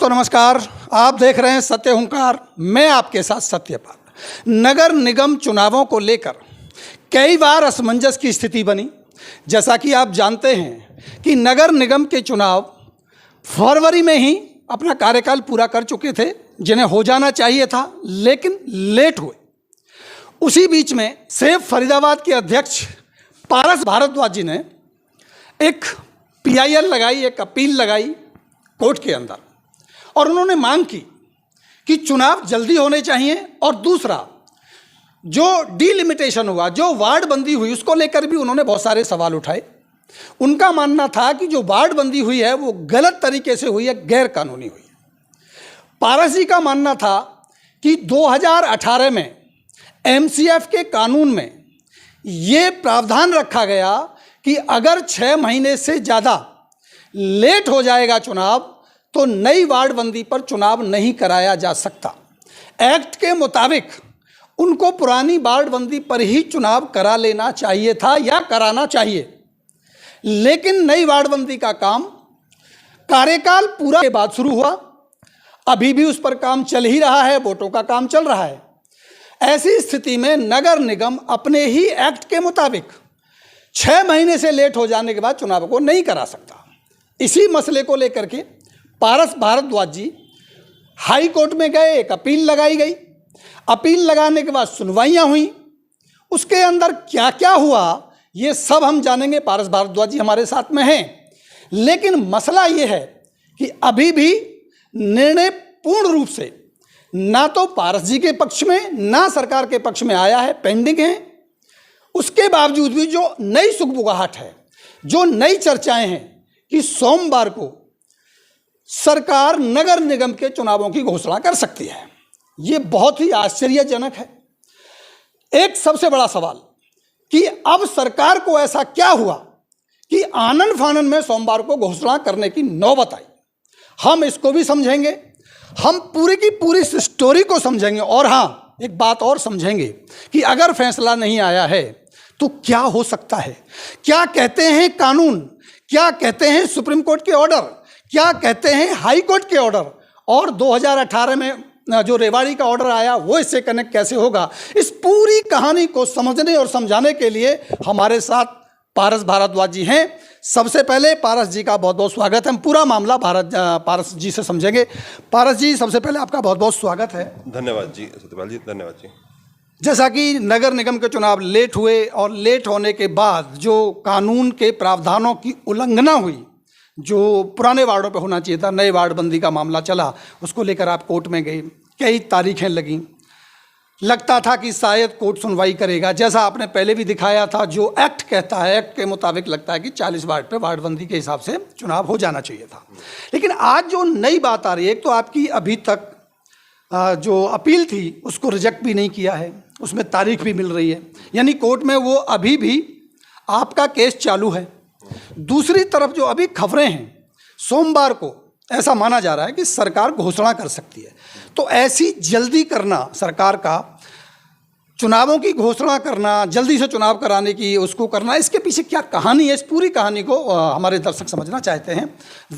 दोस्तों नमस्कार, आप देख रहे हैं सत्य हुंकार। मैं आपके साथ सत्यपाल। नगर निगम चुनावों को लेकर कई बार असमंजस की स्थिति बनी। जैसा कि आप जानते हैं कि नगर निगम के चुनाव फरवरी में ही अपना कार्यकाल पूरा कर चुके थे, जिन्हें हो जाना चाहिए था, लेकिन लेट हुए। उसी बीच में सेव फरीदाबाद के अध्यक्ष पारस भारद्वाज जी ने एक PIL लगाई, एक अपील लगाई कोर्ट के अंदर, और उन्होंने मांग की कि चुनाव जल्दी होने चाहिए। और दूसरा, जो डिलिमिटेशन हुआ, जो वार्ड बंदी हुई, उसको लेकर भी उन्होंने बहुत सारे सवाल उठाए। उनका मानना था कि जो वार्ड बंदी हुई है वो गलत तरीके से हुई है, गैर कानूनी हुई है। पारस जी का मानना था कि 2018 में MCF के कानून में ये प्रावधान रखा गया कि अगर 6 महीने से ज़्यादा लेट हो जाएगा चुनाव तो नई वार्ड बंदी पर चुनाव नहीं कराया जा सकता। एक्ट के मुताबिक उनको पुरानी वार्ड बंदी पर ही चुनाव करा लेना चाहिए था या कराना चाहिए, लेकिन नई वार्ड बंदी का काम कार्यकाल पूरा के बाद शुरू हुआ। अभी भी उस पर काम चल ही रहा है, वोटों का काम चल रहा है। ऐसी स्थिति में नगर निगम अपने ही एक्ट के मुताबिक 6 महीने से लेट हो जाने के बाद चुनाव को नहीं करा सकता। इसी मसले को लेकर के पारस भारद्वाज जी हाई कोर्ट में गए, एक अपील लगाई गई। अपील लगाने के बाद सुनवाइयां हुई। उसके अंदर क्या क्या हुआ ये सब हम जानेंगे। पारस भारद्वाज जी हमारे साथ में हैं, लेकिन मसला ये है कि अभी भी निर्णय पूर्ण रूप से ना तो पारस जी के पक्ष में ना सरकार के पक्ष में आया है, पेंडिंग है। उसके बावजूद भी जो नई सुगबुगाहट है, जो नई चर्चाएं हैं कि सोमवार को सरकार नगर निगम के चुनावों की घोषणा कर सकती है, ये बहुत ही आश्चर्यजनक है। एक सबसे बड़ा सवाल कि अब सरकार को ऐसा क्या हुआ कि आनन फानन में सोमवार को घोषणा करने की नौबत आई। हम इसको भी समझेंगे, हम पूरी की पूरी स्टोरी को समझेंगे, और हाँ, एक बात और समझेंगे कि अगर फैसला नहीं आया है तो क्या हो सकता है, क्या कहते हैं कानून, क्या कहते हैं सुप्रीम कोर्ट के ऑर्डर, क्या कहते हैं हाई कोर्ट के ऑर्डर, और 2018 में जो रेवाड़ी का ऑर्डर आया वो इससे कनेक्ट कैसे होगा। इस पूरी कहानी को समझने और समझाने के लिए हमारे साथ पारस भारद्वाज जी हैं। सबसे पहले पारस जी का बहुत बहुत स्वागत है। हम पूरा मामला पारस जी से समझेंगे। पारस जी, सबसे पहले आपका बहुत बहुत स्वागत है। धन्यवाद जी सत्यपाल जी, धन्यवाद जी। जैसा कि नगर निगम के चुनाव लेट हुए और लेट होने के बाद जो कानून के प्रावधानों की उल्लंघना हुई, जो पुराने वार्डों पे होना चाहिए था, नए वार्ड बंदी का मामला चला, उसको लेकर आप कोर्ट में गए, कई तारीखें लगीं। लगता था कि शायद कोर्ट सुनवाई करेगा, जैसा आपने पहले भी दिखाया था। जो एक्ट कहता है, एक्ट के मुताबिक लगता है कि 40 वार्ड पे वार्ड बंदी के हिसाब से चुनाव हो जाना चाहिए था। लेकिन आज जो नई बात आ रही है, एक तो आपकी अभी तक जो अपील थी उसको रिजेक्ट भी नहीं किया है, उसमें तारीख भी मिल रही है, यानी कोर्ट में वो अभी भी आपका केस चालू है। दूसरी तरफ जो अभी खबरें हैं, सोमवार को ऐसा माना जा रहा है कि सरकार घोषणा कर सकती है। तो ऐसी जल्दी करना, सरकार का चुनावों की घोषणा करना, जल्दी से चुनाव कराने की उसको करना, इसके पीछे क्या कहानी है, इस पूरी कहानी को हमारे दर्शक समझना चाहते हैं।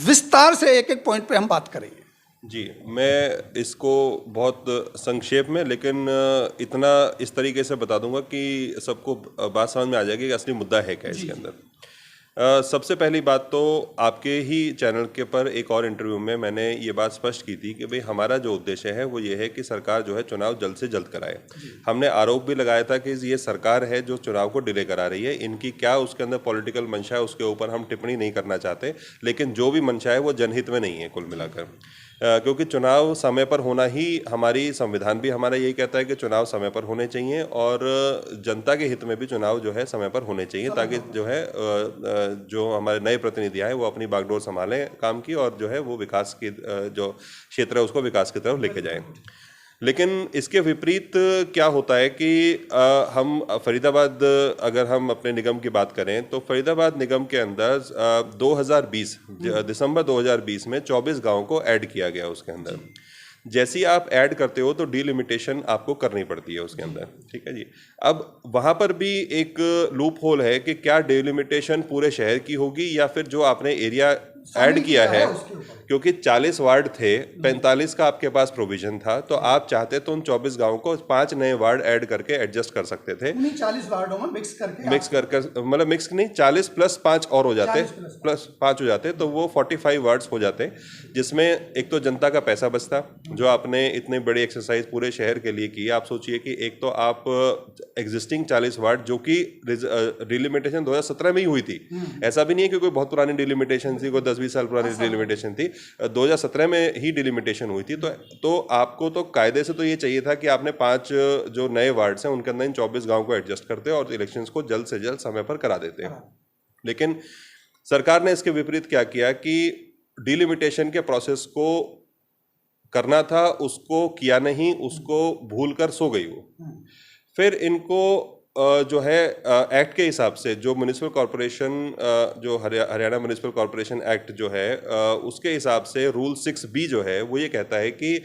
विस्तार से एक एक पॉइंट पे हम बात करेंगे। जी, मैं इसको बहुत संक्षेप में, लेकिन इतना इस तरीके से बता दूंगा कि सबको बात समझ में आ जाएगी कि असली मुद्दा है क्या इसके अंदर। सबसे पहली बात तो आपके ही चैनल के पर एक और इंटरव्यू में मैंने ये बात स्पष्ट की थी कि भाई हमारा जो उद्देश्य है वो ये है कि सरकार जो है चुनाव जल्द से जल्द कराए। हमने आरोप भी लगाया था कि ये सरकार है जो चुनाव को डिले करा रही है। इनकी क्या उसके अंदर पॉलिटिकल मंशा है उसके ऊपर हम टिप्पणी नहीं करना चाहते, लेकिन जो भी मंशा है वो जनहित में नहीं है कुल मिलाकर। क्योंकि चुनाव समय पर होना ही, हमारी संविधान भी हमारा यही कहता है कि चुनाव समय पर होने चाहिए, और जनता के हित में भी चुनाव जो है समय पर होने चाहिए, ताकि जो है जो हमारे नए प्रतिनिधि आए वो अपनी बागडोर संभालें काम की, और जो है वो विकास की जो क्षेत्र है उसको विकास की तरफ लेके जाएं। लेकिन इसके विपरीत क्या होता है कि हम फरीदाबाद, अगर हम अपने निगम की बात करें तो फरीदाबाद निगम के अंदर 2020 दिसंबर 2020 में 24 गाँव को ऐड किया गया। उसके अंदर जैसे ही आप ऐड करते हो तो डिलिमिटेशन आपको करनी पड़ती है उसके अंदर, ठीक है जी। अब वहाँ पर भी एक लूप होल है कि क्या डिलिमिटेशन पूरे शहर की होगी या फिर जो आपने एरिया ऐड किया है, क्योंकि 40 वार्ड थे, 45 का आपके पास प्रोविजन था, तो आप चाहते तो उन 24 गांवों को 5 नए वार्ड ऐड करके एडजस्ट कर सकते थे। 40 वार्डों में मिक्स मतलब मिक्स नहीं, 40 प्लस 5 और हो जाते, प्लस 5 हो जाते, तो वो 45 वार्ड्स हो जाते, जिसमें एक तो जनता का पैसा बचता, जो आपने इतनी बड़ी एक्सरसाइज पूरे शहर के लिए की। आप सोचिए कि एक तो आप एग्जिस्टिंग 40 वार्ड, जो कि डिलिमिटेशन 2017 में ही हुई थी, ऐसा भी नहीं है कि कोई बहुत पुरानी डिलिमिटेशन थी, कोई 10-20 साल पुरानी डिलिमिटेशन थी, 2017 में ही डिलिमिटेशन हुई थी। तो आपको तो कायदे से तो ये चाहिए था कि आपने 5 जो नए वार्ड्स हैं उनके अंदर इन 24 गांव को एडजस्ट करते और इलेक्शंस को जल्द से जल्द समय पर करा देते हैं। लेकिन सरकार ने इसके विपरीत क्या किया कि डिलिमिटेशन के प्रोसेस को करना था, उसको किया नहीं, उसको भूलकर सो गई वो। फिर इनको जो है एक्ट के हिसाब से, जो म्युनिसिपल कॉर्पोरेशन, जो हरियाणा म्युनिसिपल कॉर्पोरेशन एक्ट जो है, उसके हिसाब से रूल 6B जो है वो ये कहता है कि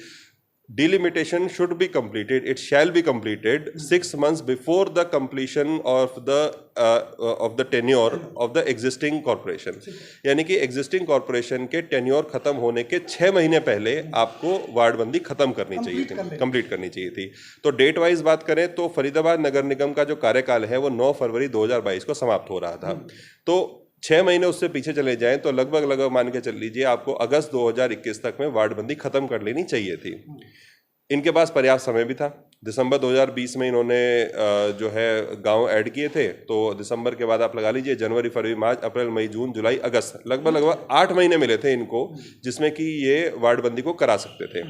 delimitation should be completed, it shall be completed 6 months before the completion of the tenure of the existing corporation। यानी कि existing corporation के tenure खत्म होने के 6 महीने पहले आपको वार्डबंदी खत्म करनी चाहिए थी, कंप्लीट करनी चाहिए थी। तो डेट वाइज बात करें तो फरीदाबाद नगर निगम का जो कार्यकाल है वो 9 फरवरी 2022 को समाप्त हो रहा था। तो 6 महीने उससे पीछे चले जाएं तो लगभग मान के चल लीजिए आपको अगस्त 2021 तक में वार्डबंदी खत्म कर लेनी चाहिए थी। इनके पास पर्याप्त समय भी था। दिसंबर 2020 में इन्होंने जो है गांव ऐड किए थे, तो दिसंबर के बाद आप लगा लीजिए जनवरी, फरवरी, मार्च, अप्रैल, मई, जून, जुलाई, अगस्त, लगभग 8 महीने मिले थे इनको, जिसमें कि ये वार्डबंदी को करा सकते थे।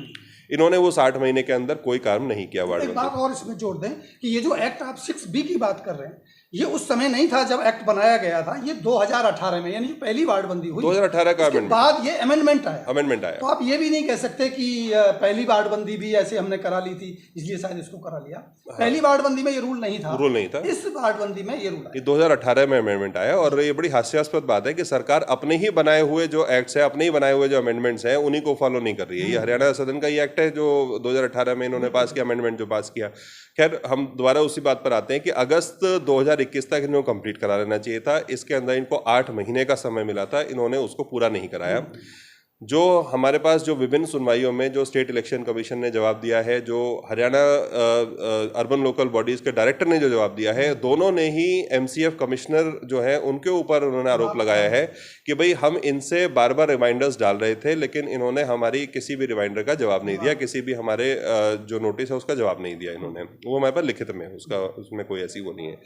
इन्होंने वो 60 महीने के अंदर कोई काम नहीं किया वार्डबंदी। एक बात और इसमें जोड़ दें कि ये जो एक्ट आप 6B की बात कर रहे हैं, ये उस समय नहीं था जब एक्ट बनाया गया था, ये 2018 में, यानी जो पहली वार्डबंदी हुई 2018 का अमेंडमेंट, बाद ये अमेंडमेंट आया। तो आप ये भी नहीं कह सकते कि पहली वार्डबंदी भी ऐसे हमने करा ली थी इसलिए शायद इसको करा लिया। पहली वार्डबंदी में ये रूल नहीं था, इस वार्डबंदी में ये रूल आया। 2018 में अमेंडमेंट आया। और ये बड़ी हास्यास्पद बात है कि सरकार अपने ही बनाए हुए जो एक्ट्स है, अपने ही बनाए हुए जो अमेंडमेंट्स हैं, उन्हीं को फॉलो नहीं कर रही है। ये हरियाणा सदन का ये एक्ट है जो 2018 में इन्होंने पास किया, अमेंडमेंट जो पास किया। खैर, हम दोबारा उसी बात पर आते हैं कि अगस्त 2021 तक इनको कंप्लीट करा लेना चाहिए था। इसके अंदर इनको 8 महीने का समय मिला था, इन्होंने उसको पूरा नहीं कराया। जो हमारे पास जो विभिन्न सुनवाइयों में जो स्टेट इलेक्शन कमीशन ने जवाब दिया है, जो हरियाणा अर्बन लोकल बॉडीज के डायरेक्टर ने जो जवाब दिया है, दोनों ने ही MCF कमिश्नर जो है उनके ऊपर उन्होंने आरोप लगाया है कि भाई हम इनसे बार बार रिमाइंडर्स डाल रहे थे, लेकिन इन्होंने हमारी किसी भी रिमाइंडर का जवाब नहीं दिया, किसी भी हमारे जो नोटिस है उसका जवाब नहीं दिया इन्होंने। वो हमारे पास लिखित में उसमें कोई ऐसी वो नहीं है।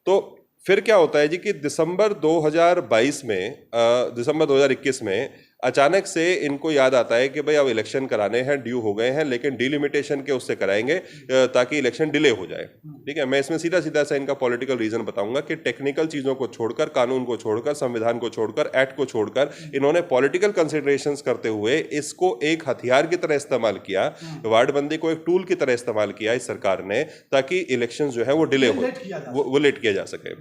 तो फिर क्या होता है जी कि दिसंबर 2021 में अचानक से इनको याद आता है कि भाई अब इलेक्शन कराने हैं, ड्यू हो गए हैं, लेकिन डिलिमिटेशन के उससे कराएंगे ताकि इलेक्शन डिले हो जाए। ठीक है, मैं इसमें सीधा सीधा सा इनका पॉलिटिकल रीजन बताऊंगा कि टेक्निकल चीजों को छोड़कर, कानून को छोड़कर, संविधान को छोड़कर, एक्ट को छोड़कर, इन्होंने पॉलिटिकल कंसिडरेशंस करते हुए इसको एक हथियार की तरह इस्तेमाल किया, वार्डबंदी को एक टूल की तरह इस्तेमाल किया इस सरकार ने, ताकि इलेक्शन जो है वो डिले हो, वो लेट किया जा सके।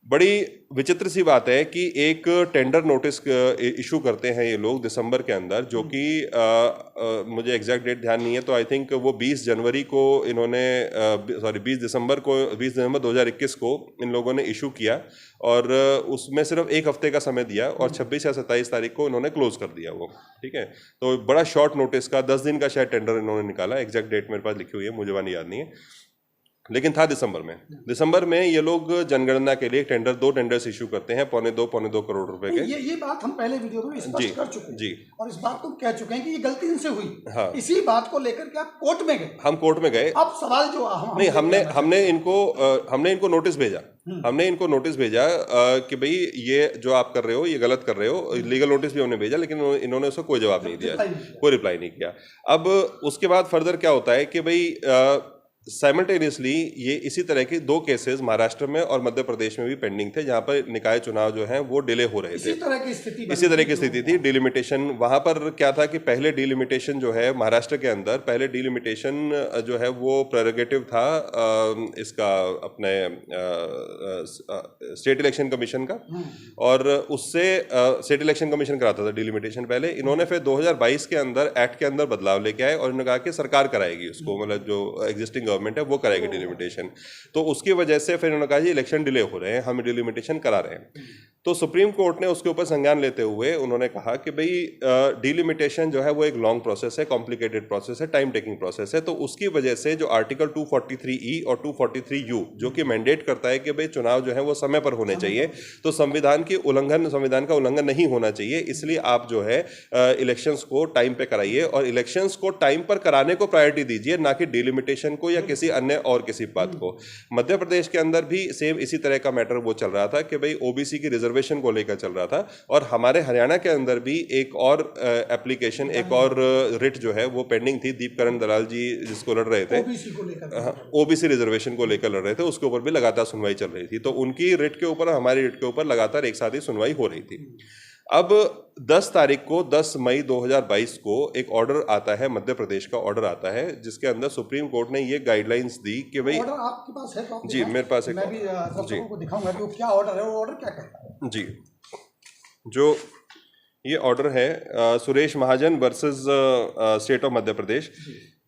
बड़ी विचित्र सी बात है कि एक टेंडर नोटिस इशू करते हैं ये लोग दिसंबर के अंदर, जो कि मुझे एग्जैक्ट डेट ध्यान नहीं है, तो आई थिंक वो 20 जनवरी को इन्होंने 20 दिसंबर 2021 को इन लोगों ने इशू किया, और उसमें सिर्फ एक हफ्ते का समय दिया और 26 या 27 तारीख को इन्होंने क्लोज कर दिया वो। ठीक है, तो बड़ा शॉर्ट नोटिस का 10 दिन का शायद टेंडर इन्होंने निकाला। एग्जैक्ट डेट मेरे पास लिखी हुई है, मुझे वाली याद नहीं है, लेकिन था दिसंबर में ये लोग जनगणना के लिए टेंडर, 2 टेंडर्स इशू करते हैं, 2.25 करोड़ रुपए के। ये बात हम पहले वीडियो में स्पष्ट कर चुके हैं जी, और इस बात को कह चुके हैं कि ये गलती इनसे हुई। हाँ, इसी बात को लेकर के आप कोर्ट में गए। हम कोर्ट में गए। अब सवाल जो नहीं, हमने इनको नोटिस भेजा, हमने इनको नोटिस भेजा कि भाई ये जो आप कर रहे हो ये गलत कर रहे हो, लीगल नोटिस भी हमने भेजा, लेकिन इन्होंने उसको कोई जवाब नहीं दिया, कोई रिप्लाई नहीं किया। अब उसके बाद फर्दर क्या होता है कि भाई साइमल्टेनियसली ये इसी तरह के 2 केसेस महाराष्ट्र में और मध्य प्रदेश में भी पेंडिंग थे, जहां पर निकाय चुनाव जो हैं वो डिले हो रहे थे। इसी तरह की स्थिति थी। डिलिमिटेशन वहां पर क्या था कि पहले डिलिमिटेशन जो है महाराष्ट्र के अंदर, पहले डिलिमिटेशन जो है वो प्रेरोगेटिव था इसका अपने स्टेट इलेक्शन कमीशन का, और उससे स्टेट इलेक्शन कमीशन कराता था डिलिमिटेशन पहले। इन्होंने फिर 2022 के अंदर एक्ट के अंदर बदलाव लेके आए और इन्होंने कहा कि सरकार कराएगी उसको, मतलब जो एग्जिस्टिंग गवर्नमेंट है वो कराएगी डिलिमिटेशन। तो उसकी वजह से फिर उन्होंने कहा जी इलेक्शन डिले हो रहे हैं, हम डिलिमिटेशन करा रहे हैं। तो सुप्रीम कोर्ट ने उसके ऊपर संज्ञान लेते हुए उन्होंने कहा कि भाई डिलिमिटेशन जो है वो एक लॉन्ग प्रोसेस है, कॉम्प्लिकेटेड प्रोसेस है, टाइम टेकिंग प्रोसेस है। तो उसकी वजह से जो आर्टिकल 243E और 243U जो कि मैंडेट करता है कि भाई चुनाव जो है वो समय पर होने चाहिए, तो संविधान का उल्लंघन नहीं होना चाहिए, इसलिए आप जो है इलेक्शंस को टाइम पे कराइए और इलेक्शंस को टाइम पर कराने को प्रायोरिटी दीजिए, ना कि डिलिमिटेशन को या किसी अन्य और किसी बात को। मध्य प्रदेश के अंदर भी सेम इसी तरह का मैटर वो चल रहा था कि भाई ओबीसी की रिजर्वेशन को लेकर चल रहा था, और हमारे हरियाणा के अंदर भी एक और एप्लीकेशन, एक और रिट जो है वो पेंडिंग थी। दीपकरण दलाल जी जिसको लड़ रहे थे, ओबीसी रिजर्वेशन को लेकर लड़ रहे थे, उसके ऊपर भी लगातार सुनवाई चल रही थी। तो उनकी रिट के ऊपर, हमारी रिट के ऊपर लगातार एक साथ ही सुनवाई हो रही थी। अब 10 तारीख को 10 मई 2022 को एक ऑर्डर आता है, मध्य प्रदेश का ऑर्डर आता है, जिसके अंदर सुप्रीम कोर्ट ने ये गाइडलाइंस दी कि भाई ऑर्डर आपके पास है तो जी मेरे पास एक, मैं भी दर्शकों को दिखाऊंगा कि वो क्या ऑर्डर है, वो ऑर्डर क्या कहता है। जी, जो ये ऑर्डर है सुरेश महाजन versus state of Madhya Pradesh,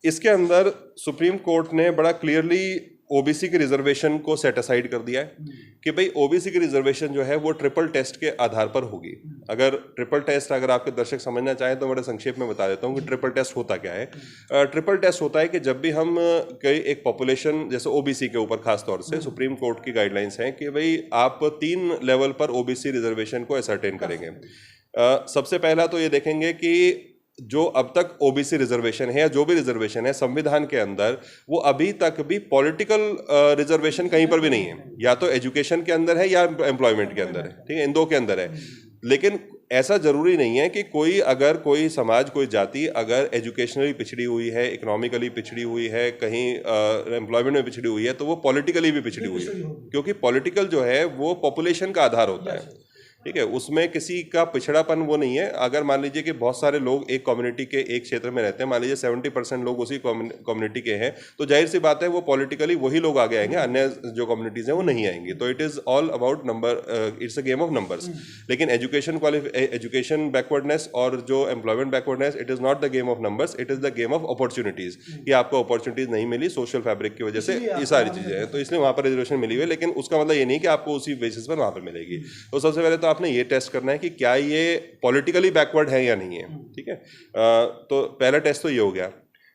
इसके अंदर सुप्रीम कोर्ट ने बड़ा क्लियरली ओबीसी की रिजर्वेशन को सेट असाइड कर दिया है कि भाई ओबीसी की रिजर्वेशन जो है वो ट्रिपल टेस्ट के आधार पर होगी। अगर ट्रिपल टेस्ट, अगर आपके दर्शक समझना चाहें तो बड़े संक्षेप में बता देता हूँ कि ट्रिपल टेस्ट होता क्या है। ट्रिपल टेस्ट होता है कि जब भी हम कोई एक पॉपुलेशन, जैसे ओबीसी के ऊपर खास तौर से सुप्रीम कोर्ट की गाइडलाइंस हैं कि भाई आप 3 लेवल पर ओबीसी रिजर्वेशन को असरटेन करेंगे। सबसे पहला तो ये देखेंगे कि जो अब तक ओबीसी रिजर्वेशन है या जो भी रिजर्वेशन है संविधान के अंदर, वो अभी तक भी पॉलिटिकल रिजर्वेशन कहीं पर भी नहीं है, या तो एजुकेशन के अंदर है या एम्प्लॉयमेंट के अंदर है, ठीक है, इन दो के अंदर है। लेकिन ऐसा जरूरी नहीं है कि अगर कोई समाज, कोई जाति अगर एजुकेशनली पिछड़ी हुई है, इकोनॉमिकली पिछड़ी हुई है, कहीं एम्प्लॉयमेंट में पिछड़ी हुई है, तो वो पॉलिटिकली भी पिछड़ी हुई है, क्योंकि पॉलिटिकल जो है वो पॉपुलेशन का आधार होता है, ठीक है, उसमें किसी का पिछड़ापन वो नहीं है। अगर मान लीजिए कि बहुत सारे लोग एक कम्युनिटी के एक क्षेत्र में रहते हैं, मान लीजिए 70% लोग उसी कम्युनिटी के हैं, तो जाहिर सी बात है वो पॉलिटिकली वही लोग आगे आएंगे, अन्य जो कम्युनिटीज हैं वो नहीं आएंगी। तो it is all about number, it's a game of numbers. लेकिन एजुकेशन बैकवर्डनेस और जो employment backwardness, it is not the game of numbers, it is the game of opportunities. कि आपको अपॉर्चुनिटीज़ नहीं मिली सोशल फैब्रिक की वजह से, ये सारी चीज़ें हैं, तो इसलिए वहाँ पर रिजर्वेशन मिली हुई है, लेकिन उसका मतलब ये नहीं कि आपको उसी बेसिस पर वहाँ पर मिलेगी। तो सबसे पहले तो आपने ये टेस्ट करना है कि क्या ये पॉलिटिकली बैकवर्ड है या नहीं है, ठीक है। तो पहला टेस्ट तो ये हो गया।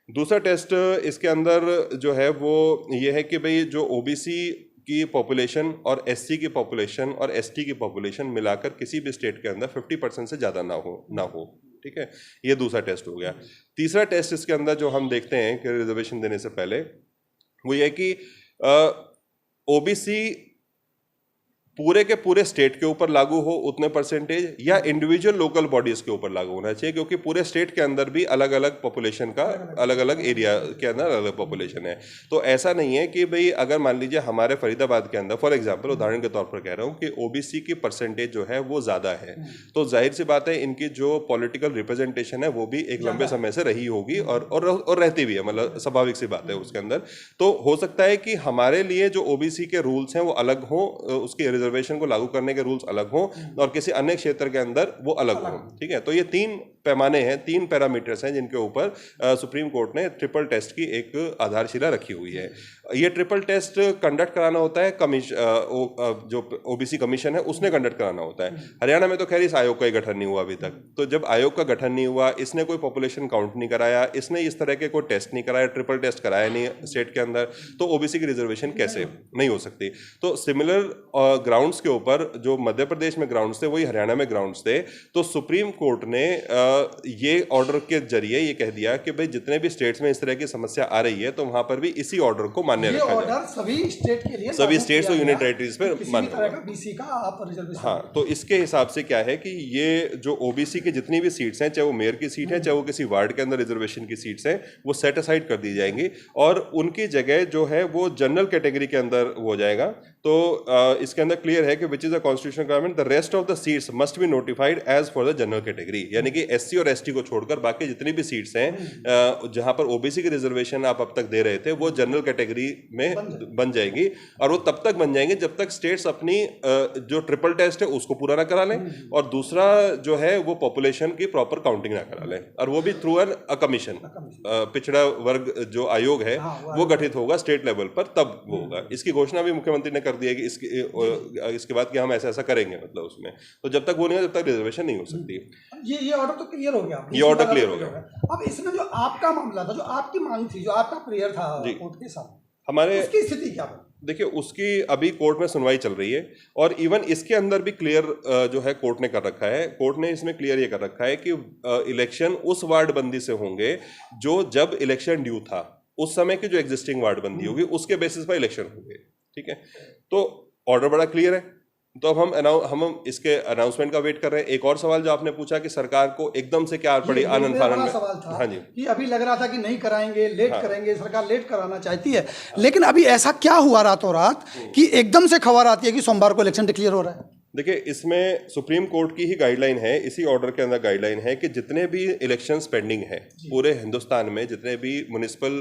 दूसरा टेस्ट इसके अंदर जो है वो ये है कि भाई जो ओबीसी की पॉपुलेशन और एससी की पॉपुलेशन और एसटी की पॉपुलेशन मिलाकर किसी भी स्टेट के अंदर 50% से ज़्यादा ना हो, ठीक है, ये दूसरा टेस्ट हो गया। तीसरा टेस्ट इसके अंदर जो हम देखते हैं कि रिजर्वेशन देने से पहले, वो ये कि ओबीसी पूरे के पूरे स्टेट के ऊपर लागू हो उतने परसेंटेज, या इंडिविजुअल लोकल बॉडीज के ऊपर लागू होना चाहिए, क्योंकि पूरे स्टेट के अंदर भी अलग अलग पॉपुलेशन का, अलग अलग एरिया के अंदर अलग अलग पॉपुलेशन है। तो ऐसा नहीं है कि भाई अगर मान लीजिए हमारे फरीदाबाद के अंदर, फॉर एग्जांपल उदाहरण के तौर पर कह रहा हूँ, कि ओबीसी की परसेंटेज जो है वो ज़्यादा है, तो जाहिर सी बात है इनकी जो पॉलिटिकल रिप्रेजेंटेशन है वो भी एक लंबे समय से रही होगी और रहती भी है, मतलब स्वाभाविक सी बात है उसके अंदर। तो हो सकता है कि हमारे लिए जो ओबीसी के रूल्स हैं वो अलग हो, उसकी रिजर्वेशन को लागू करने के रूल्स अलग हो, और किसी अन्य क्षेत्र के अंदर वो अलग हो, ठीक है। तो ये 3 पैमाने हैं, 3 पैरामीटर्स हैं जिनके ऊपर सुप्रीम कोर्ट ने ट्रिपल टेस्ट की एक आधारशिला रखी हुई है। ये ट्रिपल टेस्ट कंडक्ट कराना होता है जो ओबीसी कमीशन है उसने कंडक्ट कराना होता है। हरियाणा में तो खैर इस आयोग का ही गठन नहीं हुआ अभी तक, तो जब आयोग का गठन नहीं हुआ, इसने कोई पॉपुलेशन काउंट नहीं कराया, इसने इस तरह के कोई टेस्ट नहीं कराया, ट्रिपल टेस्ट कराया नहीं स्टेट के अंदर, तो ओबीसी की रिजर्वेशन कैसे नहीं हो सकती। तो सिमिलर ग्राउंड्स के ऊपर जो मध्य प्रदेश में ग्राउंड्स थे वही हरियाणा में ग्राउंड्स थे। तो सुप्रीम कोर्ट ने ये ऑर्डर के जरिए ये कह दिया कि भाई जितने भी स्टेट्स में इस तरह की समस्या आ रही है तो वहां पर भी इसी ऑर्डर को मान्य रखा जाए। सभी स्टेट के लिए, सभी स्टेट्स और यूनियन टेरिटरीज पे मान्य होगा बीसी का आप रिजर्वेशन। हाँ, तो इसके हिसाब से क्या है कि ये जो ओबीसी की जितनी भी सीट्स हैं, चाहे वो मेयर की सीट है, चाहे वो किसी वार्ड के अंदर रिजर्वेशन की सीट्स हैं, वो सेट असाइड कर दी जाएंगी और उनकी जगह जो है वो जनरल कैटेगरी के अंदर हो जाएगा। तो इसके अंदर क्लियर है कि which is the constitutional requirement, the rest of the seats must be notified as for the general category, यानी कि एससी और एसटी को छोड़कर बाकी जितनी भी सीट्स हैं जहां पर ओबीसी की रिजर्वेशन आप अब तक दे रहे थे वो जनरल कैटेगरी में बन जाएंगी, और वो तब तक बन जाएंगे जब तक स्टेट्स अपनी जो ट्रिपल टेस्ट है उसको पूरा ना करा लें, और दूसरा जो है वो पॉपुलेशन की प्रॉपर काउंटिंग ना करा लें, और वो भी थ्रू एन कमीशन, पिछड़ा वर्ग जो आयोग है वो गठित होगा स्टेट लेवल पर, तब वो होगा। इसकी घोषणा भी मुख्यमंत्री ने कर दिया कि इसके बाद कि हम ऐसा ऐसा करेंगे, मतलब उसमें तो जब तक वो नहीं हो, जब तक रिजर्वेशन नहीं हो सकती। ये ऑर्डर तो क्लियर हो गया, ये ऑर्डर क्लियर हो गया। अब इसमें जो आपका मामला था, जो आपकी मांग थी, जो आपका प्रेयर था कोर्ट के सामने, हमारे उसकी स्थिति क्या बनी? देखिए, उसकी अभी कोर्ट में सुनवाई चल रही है और इवन इसके अंदर भी क्लियर जो है कोर्ट ने कर रखा है। कोर्ट ने इसमें क्लियर ये कर रखा है कि इलेक्शन उस वार्ड बंदी से होंगे जो जब इलेक्शन ड्यू था उस समय की जो एग्जिस्टिंग वार्ड बंदी होगी उसके बेसिस पर इलेक्शन होंगे। ठीक है, तो ऑर्डर बड़ा क्लियर है। तो अब हम इसके अनाउंसमेंट का वेट कर रहे हैं। एक और सवाल जो आपने पूछा कि सरकार को एकदम से क्या पड़ी आनंद फानंद में, सवाल था। हाँ जी, कि अभी लग रहा था कि नहीं कराएंगे, लेट करेंगे, सरकार लेट कराना चाहती है, लेकिन अभी ऐसा क्या हुआ रातों रात कि एकदम से खबर आती है कि सोमवार को इलेक्शन डिक्लेयर हो रहा है? देखिए, इसमें सुप्रीम कोर्ट की ही गाइडलाइन है, इसी ऑर्डर के अंदर गाइडलाइन है कि जितने भी इलेक्शंस पेंडिंग है पूरे हिंदुस्तान में, जितने भी म्युनिसिपल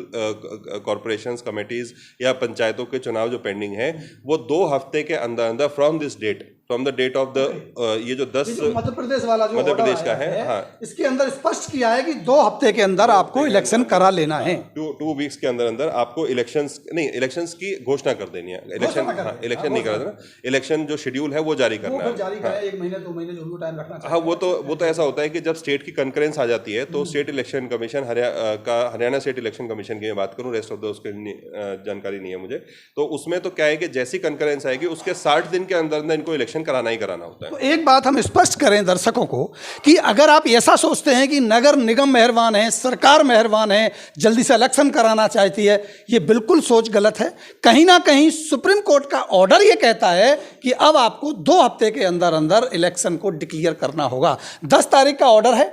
कॉरपोरेशंस, कमेटीज या पंचायतों के चुनाव जो पेंडिंग है, वो 2 हफ्ते के अंदर अंदर from the date of the ये जो 10 मध्य प्रदेश वाला जो मध्य प्रदेश का है, हाँ, इसके अंदर स्पष्ट किया है कि 2 हफ्ते के अंदर आपको इलेक्शन करा लेना है। 2 वीक्स के अंदर अंदर आपको इलेक्शंस की घोषणा कर देनी है। इलेक्शन नहीं करा देना, इलेक्शन जो शेड्यूल है वो जारी करना है। जारी करें, 1 महीने 2 महीने जो भी टाइम रखना चाहिए। हाँ, वो तो ऐसा होता है कि जब स्टेट की कंकरेंस आ जाती है तो state election commission Haryana state election commission की मैं बात करूँ, रेस्ट ऑफ द उसकी जानकारी नहीं है मुझे, तो उसमें तो क्या है कि जैसी कंकरेंस आएगी उसके 60 दिन के अंदर अंदर इनको इलेक्शन कराना ही कराना होता है। तो एक बात हम स्पष्ट करें दर्शकों को कि अगर आप ऐसा सोचते हैं कि नगर निगम मेहरबान है, सरकार मेहरबान है, जल्दी से इलेक्शन कराना चाहती है, ये बिल्कुल सोच गलत है। कहीं ना कहीं सुप्रीम कोर्ट का ऑर्डर ये कहता है कि अब आपको 2 हफ्ते के अंदर अंदर इलेक्शन को डिक्लेयर करना होगा। 10 तारीख का ऑर्डर है,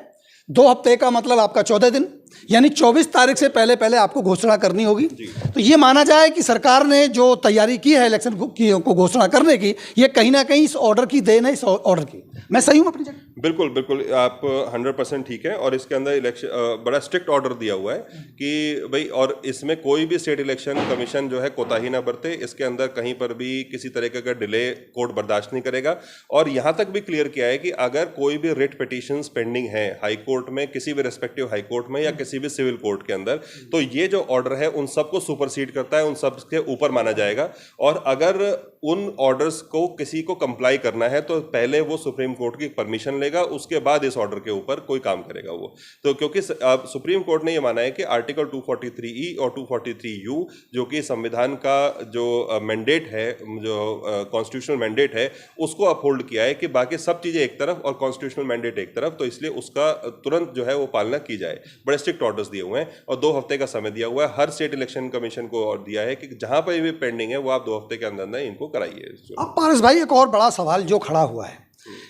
2 हफ्ते का मतलब आपका 14 दिन, यानी 24 तारीख से पहले पहले आपको घोषणा करनी होगी। तो ये माना जाए कि सरकार ने जो तैयारी की है इलेक्शन को घोषणा करने की, ये कहीं ना कहीं इस ऑर्डर की देन है, इस ऑर्डर की। मैं सही हूं अपनी जगह? बिल्कुल बिल्कुल, आप 100% ठीक है। और इसके अंदर इलेक्शन बड़ा स्ट्रिक्ट ऑर्डर दिया हुआ है कि भाई, और इसमें कोई भी स्टेट इलेक्शन कमीशन जो है कोताही ना बरते, इसके अंदर कहीं पर भी किसी तरीके का डिले कोर्ट बर्दाश्त नहीं करेगा। और यहाँ तक भी क्लियर किया है कि अगर कोई भी रिट पिटीशंस पेंडिंग है हाई कोर्ट में, किसी भी रेस्पेक्टिव हाई कोर्ट में या किसी भी सिविल कोर्ट के अंदर, तो ये जो ऑर्डर है उन सबको सुपरसीड करता है, उन सब के ऊपर माना जाएगा। और अगर उन ऑर्डर्स को किसी को कंप्लाई करना है तो पहले वो सुप्रीम कोर्ट की परमिशन लेगा, उसके बाद इस ऑर्डर के ऊपर कोई काम करेगा वो। तो क्योंकि सुप्रीम कोर्ट ने ये माना है कि आर्टिकल 243E और 243U जो कि संविधान का जो मैंडेट है, जो कॉन्स्टिट्यूशनल मैंडेट है, उसको अपहोल्ड किया है कि बाकी सब चीज़ें एक तरफ और कॉन्स्टिट्यूशनल मैंडेट एक तरफ, तो इसलिए उसका तुरंत जो है वो पालना की जाए। बड़े स्ट्रिक्ट ऑर्डर्स दिए हुए हैं और 2 हफ्ते का समय दिया हुआ है। हर स्टेट इलेक्शन कमीशन को और दिया है कि जहां पर भी पेंडिंग है वो आप 2 हफ्ते के अंदर अंदर इनको कराइए। अब पारस भाई, एक और बड़ा सवाल जो खड़ा हुआ है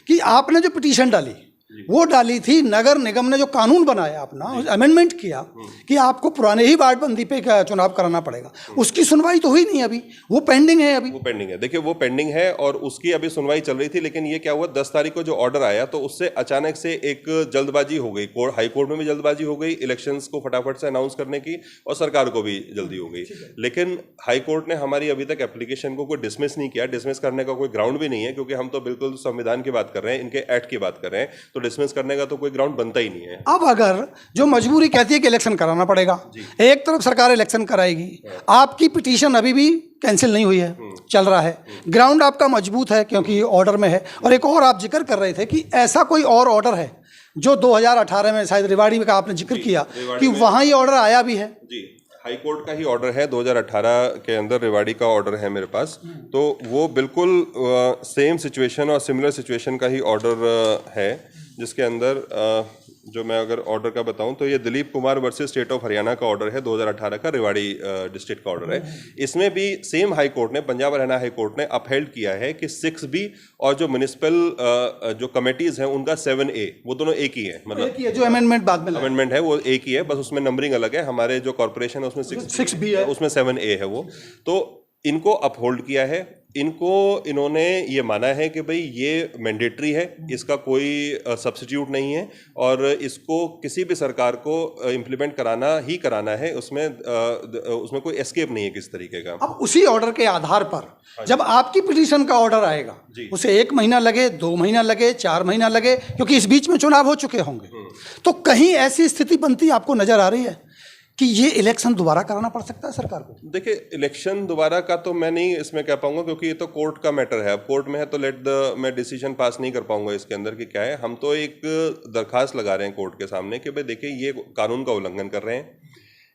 कि आपने जो पिटीशन डाली वो डाली थी, नगर निगम ने जो कानून बनाया अपना अमेंडमेंट किया कि आपको पुराने ही वार्ड बंदी पे चुनाव कराना पड़ेगा, उसकी सुनवाई तो हुई नहीं अभी, वो पेंडिंग है अभी। वो पेंडिंग है, देखिए वो पेंडिंग है और उसकी अभी सुनवाई चल रही थी। लेकिन ये क्या हुआ, 10 तारीख को जो ऑर्डर आया तो उससे अचानक से एक जल्दबाजी हो गई, हाई कोर्ट में भी जल्दबाजी हो गई इलेक्शंस को फटाफट से अनाउंस करने की, और सरकार को भी जल्दी हो गई। लेकिन हाई कोर्ट ने हमारी अभी तक एप्लीकेशन को कोई डिसमिस नहीं किया। डिसमिस करने का कोई ग्राउंड भी नहीं है, क्योंकि हम तो बिल्कुल संविधान की बात कर रहे हैं, इनके एक्ट की बात कर रहे हैं, तो डिसमिस करने का तो कोई ग्राउंड बनता ही नहीं है। अब अगर जो मजबूरी कहती है कि इलेक्शन कराना पड़ेगा, एक तरफ सरकार इलेक्शन कराएगी, आपकी पिटीशन अभी भी कैंसिल नहीं हुई है, चल रहा है, ग्राउंड आपका मजबूत है क्योंकि ऑर्डर में है। और एक और आप जिक्र कर रहे थे कि ऐसा कोई और ऑर्डर है जो 2018 में शायद रेवाड़ी का आपने जिक्र किया कि वहां ये ऑर्डर आया भी है। जी, हाई कोर्ट का ही ऑर्डर है, 2018 के अंदर रेवाड़ी का ऑर्डर है मेरे पास। तो वो बिल्कुल सेम सिचुएशन और सिमिलर सिचुएशन का ही ऑर्डर है, जिसके अंदर जो मैं अगर ऑर्डर का बताऊं तो ये Dilip Kumar versus state of Haryana का ऑर्डर है, 2018 का रेवाड़ी डिस्ट्रिक्ट का ऑर्डर है। इसमें भी सेम हाई कोर्ट ने, पंजाब हरियाणा हाई कोर्ट ने अपहेल्ड किया है कि 6B और जो म्युनिसिपल जो कमेटीज हैं उनका 7A, वो दोनों एक ही है, मतलब एक ही है। जो अमेंडमेंट बाद में अमेंडमेंट है वो एक ही है, बस उसमें नंबरिंग अलग है। हमारे जो कॉर्पोरेशन है उसमें 6B है, उसमें 7A है वो। तो इनको अपहोल्ड किया है, इनको इन्होंने ये माना है कि भाई ये मैंडेटरी है, इसका कोई सब्स्टिट्यूट नहीं है और इसको किसी भी सरकार को इम्प्लीमेंट कराना ही कराना है, उसमें कोई एस्केप नहीं है किस तरीके का। अब उसी ऑर्डर के आधार पर जब आपकी पिटीशन का ऑर्डर आएगा, उसे 1 महीना लगे, 2 महीना लगे, 4 महीना लगे, क्योंकि इस बीच में चुनाव हो चुके होंगे, तो कहीं ऐसी स्थिति बनती आपको नजर आ रही है कि ये इलेक्शन दोबारा कराना पड़ सकता है सरकार को? देखिए, इलेक्शन दोबारा का तो मैं नहीं इसमें कह पाऊंगा, क्योंकि ये तो कोर्ट का मैटर है। अब कोर्ट में है तो मैं डिसीजन पास नहीं कर पाऊंगा इसके अंदर कि क्या है। हम तो एक दरखास्त लगा रहे हैं कोर्ट के सामने कि भाई देखिए, ये कानून का उल्लंघन कर रहे हैं।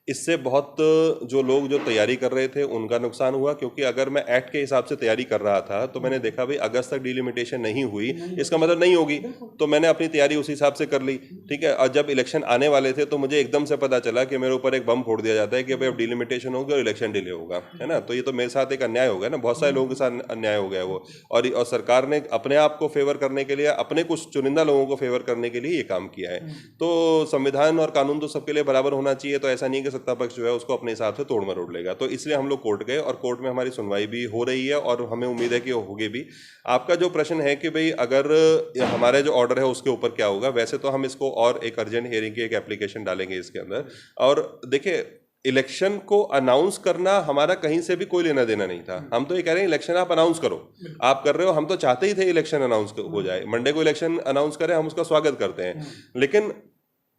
इससे बहुत जो लोग जो तैयारी कर रहे थे उनका नुकसान हुआ, क्योंकि अगर मैं एक्ट के हिसाब से तैयारी कर रहा था तो मैंने देखा भाई अगस्त तक डिलिमिटेशन नहीं हुई, इसका मतलब नहीं होगी, तो मैंने अपनी तैयारी उस हिसाब से कर ली। ठीक है, और जब इलेक्शन आने वाले थे तो मुझे एकदम से पता चला कि मेरे ऊपर एक बम फोड़ दिया जाता है कि भाई अब डिलिमिटेशन होगी और इलेक्शन डिले होगा, है ना। तो ये तो मेरे साथ एक अन्याय हो गया ना, बहुत सारे लोगों के साथ अन्याय हो गया वो। और सरकार ने अपने आप को फेवर करने के लिए, अपने कुछ चुनिंदा लोगों को फेवर करने के लिए ये काम किया है। तो संविधान और कानून तो सबके लिए बराबर होना चाहिए, तो ऐसा नहीं कि सत्ता पक्ष जो है उसको अपने हिसाब से तोड़ मरोड़ लेगा। तो इसलिए हम लोग कोर्ट गए और कोर्ट में हमारी सुनवाई भी हो रही है और हमें उम्मीद है कि होगी भी। आपका जो प्रश्न है कि भाई अगर हमारे जो ऑर्डर है उसके ऊपर क्या होगा, वैसे तो हम इसको और एक अर्जेंट हियरिंग की एक एप्लीकेशन डालेंगे इसके अंदर। और देखिए, इलेक्शन को अनाउंस करना हमारा कहीं से भी कोई लेना देना नहीं था। हम तो ये कह रहे हैं इलेक्शन आप अनाउंस करो, आप कर रहे हो। हम तो चाहते ही थे इलेक्शन अनाउंस हो जाए, मंडे को इलेक्शन अनाउंस करें, हम उसका स्वागत करते हैं। लेकिन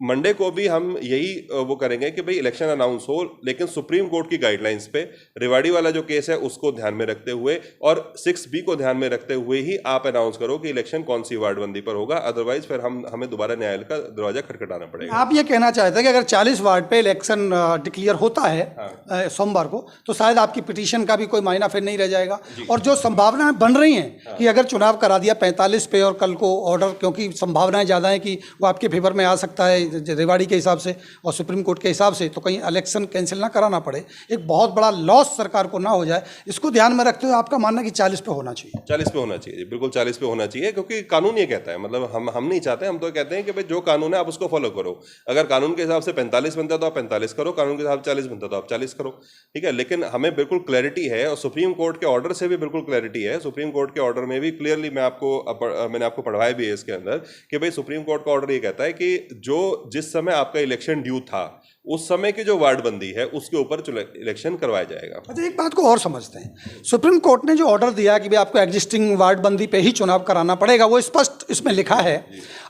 मंडे को भी हम यही वो करेंगे कि भाई इलेक्शन अनाउंस हो, लेकिन सुप्रीम कोर्ट की गाइडलाइंस पे रेवाड़ी वाला जो केस है उसको ध्यान में रखते हुए और 6B को ध्यान में रखते हुए ही आप अनाउंस करो कि इलेक्शन कौन सी वार्डबंदी पर होगा। अदरवाइज फिर हमें दोबारा न्यायालय का दरवाजा खटखटाना पड़ेगा। आप ये कहना चाहते हैं कि अगर 40 वार्ड पे इलेक्शन डिक्लेयर होता है सोमवार को, तो शायद आपकी पिटीशन का भी कोई मायना फिर नहीं रह जाएगा। और जो संभावनाएं बन रही हैं कि अगर चुनाव करा दिया 45 पे और कल को ऑर्डर, क्योंकि संभावनाएं ज़्यादा है कि वो आपके फेवर में आ सकता है रेवाड़ी के हिसाब से और सुप्रीम कोर्ट के हिसाब से, तो कहीं इलेक्शन कैंसिल ना कराना पड़े, एक बहुत बड़ा लॉस सरकार को ना हो जाए, इसको ध्यान में रखते हुए आपका मानना है कि 40 पे होना चाहिए? 40 पे होना चाहिए, बिल्कुल 40 पे होना चाहिए, क्योंकि कानून ये कहता है। मतलब हम नहीं चाहते, हम तो कहते हैं कि भाई जो कानून है आप उसको फॉलो करो। अगर कानून के हिसाब से 45 बनता है तो आप 45 करो, कानून के हिसाब से 40 बनता है तो आप 40 करो। ठीक है, लेकिन हमें बिल्कुल क्लैरिटी है और सुप्रीम कोर्ट के ऑर्डर से भी बिल्कुल क्लैरिटी है। सुप्रीम कोर्ट के ऑर्डर में भी क्लियरली मैंने आपको पढ़वाया भी है इसके अंदर कि भाई सुप्रीम कोर्ट का ऑर्डर ये कहता है कि जो जिस समय आपका इलेक्शन ड्यू था उस समय की जो वार्डबंदी है उसके ऊपर इलेक्शन करवाया जाएगा। अच्छा, एक बात को और समझते हैं, सुप्रीम कोर्ट ने जो ऑर्डर दिया कि भाई आपको एग्जिस्टिंग वार्डबंदी पे ही चुनाव कराना पड़ेगा, वो स्पष्ट इसमें लिखा है।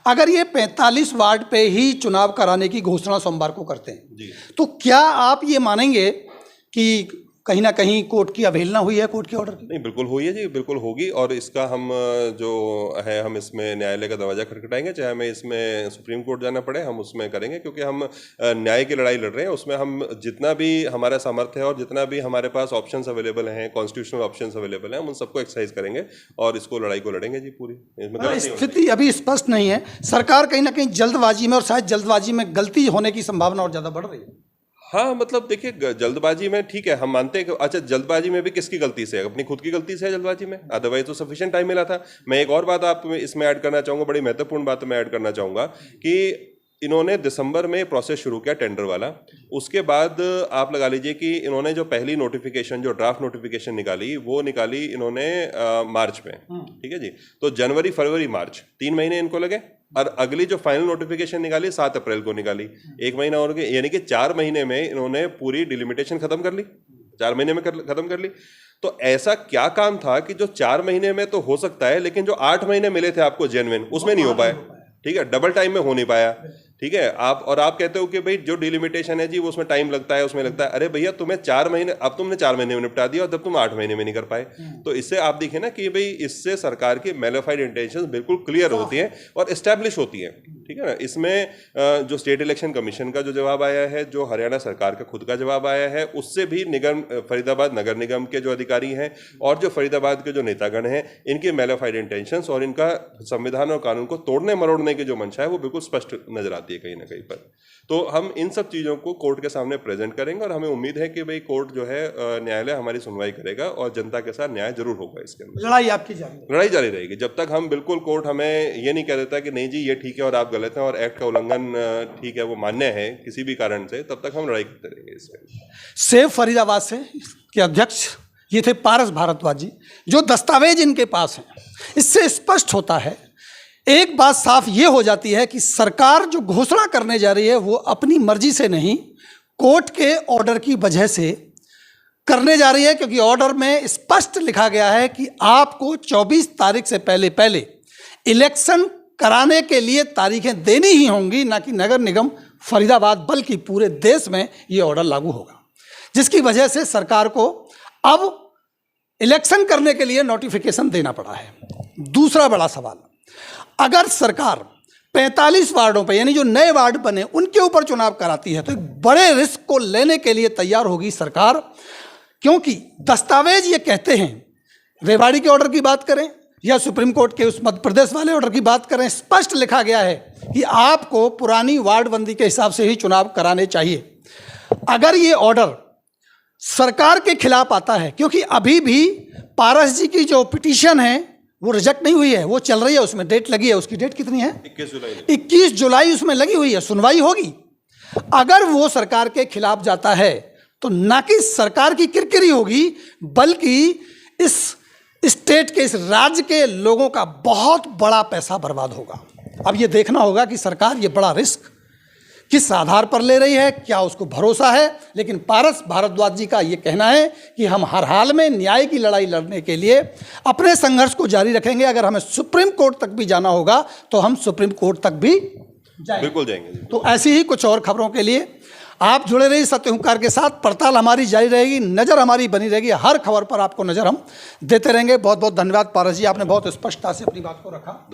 अगर ये 45 वार्ड पे ही चुनाव कराने की घोषणा सोमवार को करते हैं तो क्या आप ये मानेंगे कि कहीं ना कहीं कोर्ट की अवहेलना हुई है, कोर्ट के ऑर्डर की? नहीं, बिल्कुल हुई है जी, बिल्कुल होगी। और इसका हम जो है हम इसमें न्यायालय का दरवाजा खटखटाएंगे, चाहे हमें इसमें सुप्रीम कोर्ट जाना पड़े, हम उसमें करेंगे, क्योंकि हम न्याय की लड़ाई लड़ रहे हैं। उसमें हम जितना भी हमारा सामर्थ्य है और जितना भी हमारे पास ऑप्शंस अवेलेबल हैं, कॉन्स्टिट्यूशनल ऑप्शंस अवेलेबल हैं, हम उन सबको एक्सरसाइज करेंगे और इसको लड़ाई को लड़ेंगे जी पूरी। स्थिति अभी स्पष्ट नहीं है, सरकार कहीं ना कहीं जल्दबाजी में, और शायद जल्दबाजी में गलती होने की संभावना और ज़्यादा बढ़ रही है। हाँ, मतलब देखिए, जल्दबाजी में ठीक है, हम मानते हैं कि अच्छा जल्दबाजी में भी किसकी गलती से है? अपनी खुद की गलती से है जल्दबाजी में, अदरवाइज तो सफिशिएंट टाइम मिला था। मैं एक और बात आप इसमें ऐड करना चाहूँगा, बड़ी महत्वपूर्ण बात मैं ऐड करना चाहूँगा कि इन्होंने दिसंबर में प्रोसेस शुरू किया टेंडर वाला। उसके बाद आप लगा लीजिए कि इन्होंने जो पहली नोटिफिकेशन, जो ड्राफ्ट नोटिफिकेशन निकाली, वो निकाली इन्होंने मार्च में। ठीक है जी, तो जनवरी, फरवरी, मार्च 3 महीने इनको लगे। और अगली जो फाइनल नोटिफिकेशन निकाली 7 अप्रैल को निकाली, 1 महीना और गया, यानी कि 4 महीने में इन्होंने पूरी डिलिमिटेशन खत्म कर ली, 4 महीने में खत्म कर ली। तो ऐसा क्या काम था कि जो 4 महीने में तो हो सकता है, लेकिन जो 8 महीने मिले थे आपको जेन्युइन, उसमें नहीं हो पाया। ठीक है, डबल टाइम में हो नहीं पाया। ठीक है, आप कहते हो कि भाई जो डिलिमिटेशन है जी वो उसमें टाइम लगता है, उसमें लगता है। अरे भैया, तुम्हें 4 महीने, अब तुमने 4 महीने में निपटा दिया और तब तुम 8 महीने में नहीं कर पाए। तो इससे आप देखिए ना कि भाई इससे सरकार की मैलिफाइड इंटेंशंस बिल्कुल क्लियर होती हैं और एस्टैब्लिश होती हैं। ठीक है ना, इसमें जो स्टेट इलेक्शन कमीशन का जो जवाब आया है, जो हरियाणा सरकार का खुद का जवाब आया है, उससे भी फरीदाबाद नगर निगम के जो अधिकारी हैं और जो फरीदाबाद के जो नेतागण हैं, इनकी मैलिफाइड इंटेंशंस और इनका संविधान और कानून को तोड़ने मरोड़ने की जो मंशा है वो बिल्कुल स्पष्ट नजर आती है कहीं ना कहीं पर। तो हम इन सब चीज़ों को कोर्ट के सामने प्रेजेंट करेंगे और हमें उम्मीद है कि भाई कोर्ट जो है, न्यायालय हमारी सुनवाई करेगा और जनता के साथ न्याय जरूर होगा। इसके अंदर लड़ाई आपकी लड़ाई जारी रहेगी जब तक हम बिल्कुल, कोर्ट हमें ये नहीं कह देता कि नहीं जी ये ठीक है और आप गलत हैं और एक्ट का उल्लंघन ठीक है वो मान्य है किसी भी कारण से, तब तक हम लड़ाई करते रहेंगे इसमें। सेव फरीदाबाद से के अध्यक्ष ये थे पारस भारद्वाज जी। जो दस्तावेज इनके पास हैं, इससे स्पष्ट होता है, एक बात साफ ये हो जाती है कि सरकार जो घोषणा करने जा रही है वो अपनी मर्जी से नहीं, कोर्ट के ऑर्डर की वजह से करने जा रही है, क्योंकि ऑर्डर में स्पष्ट लिखा गया है कि आपको 24 तारीख से पहले इलेक्शन कराने के लिए तारीखें देनी ही होंगी, ना कि नगर निगम फरीदाबाद बल्कि पूरे देश में ये ऑर्डर लागू होगा, जिसकी वजह से सरकार को अब इलेक्शन करने के लिए नोटिफिकेशन देना पड़ा है। दूसरा बड़ा सवाल, अगर सरकार 45 वार्डों पे यानी जो नए वार्ड बने उनके ऊपर चुनाव कराती है तो एक बड़े रिस्क को लेने के लिए तैयार होगी सरकार, क्योंकि दस्तावेज ये कहते हैं, रेवाड़ी के ऑर्डर की बात करें या सुप्रीम कोर्ट के उस मध्य प्रदेश वाले ऑर्डर की बात करें, स्पष्ट लिखा गया है कि आपको पुरानी वार्ड बंदी के हिसाब से ही चुनाव कराने चाहिए। अगर ये ऑर्डर सरकार के खिलाफ आता है, क्योंकि अभी भी पारस जी की जो पिटीशन है वो रिजेक्ट नहीं हुई है, वो चल रही है, उसमें डेट लगी है, उसकी डेट कितनी है 21 जुलाई उसमें लगी हुई है, सुनवाई होगी। अगर वो सरकार के खिलाफ जाता है तो ना कि सरकार की किरकिरी होगी बल्कि इस स्टेट के, इस राज्य के लोगों का बहुत बड़ा पैसा बर्बाद होगा। अब ये देखना होगा कि सरकार ये बड़ा रिस्क किस आधार पर ले रही है, क्या उसको भरोसा है। लेकिन पारस भारद्वाज जी का ये कहना है कि हम हर हाल में न्याय की लड़ाई लड़ने के लिए अपने संघर्ष को जारी रखेंगे। अगर हमें सुप्रीम कोर्ट तक भी जाना होगा तो हम सुप्रीम कोर्ट तक भी जाएंगे, बिल्कुल जाएंगे। तो ऐसी ही कुछ और खबरों के लिए आप जुड़े रहिए सत्य हुंकार के साथ। पड़ताल हमारी जारी रहेगी, नज़र हमारी बनी रहेगी, हर खबर पर आपको नज़र हम देते रहेंगे। बहुत बहुत धन्यवाद पारस जी, आपने बहुत स्पष्टता से अपनी बात को रखा।